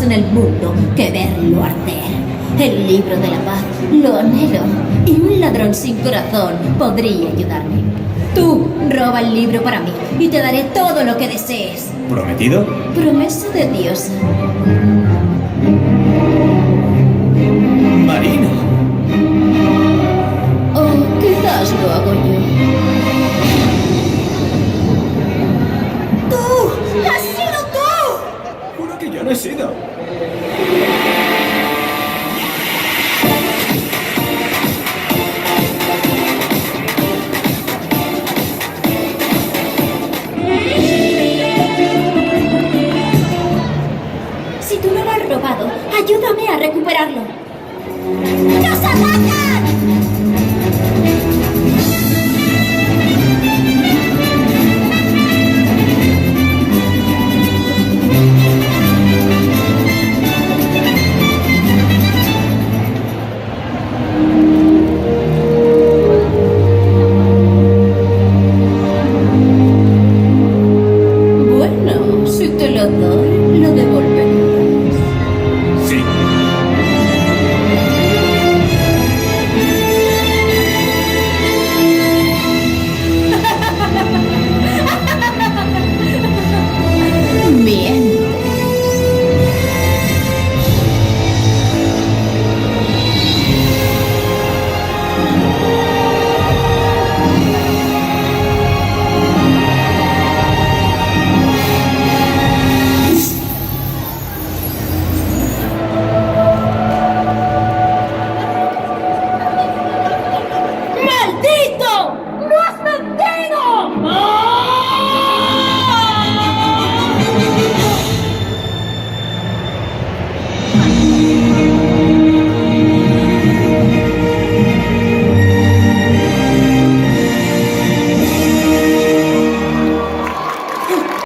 en el mundo que verlo arder. El libro de la paz, lo anhelo, y un ladrón sin corazón podría ayudarme. Tú roba el libro para mí y te daré todo lo que desees. ¿Prometido? Promesa de diosa. Marina. O quizás lo hago yo. ¡Tú! ¡Has sido tú! Juro que yo no he sido. Si tú no lo has robado, ayúdame a recuperarlo. ¡Nos atacan!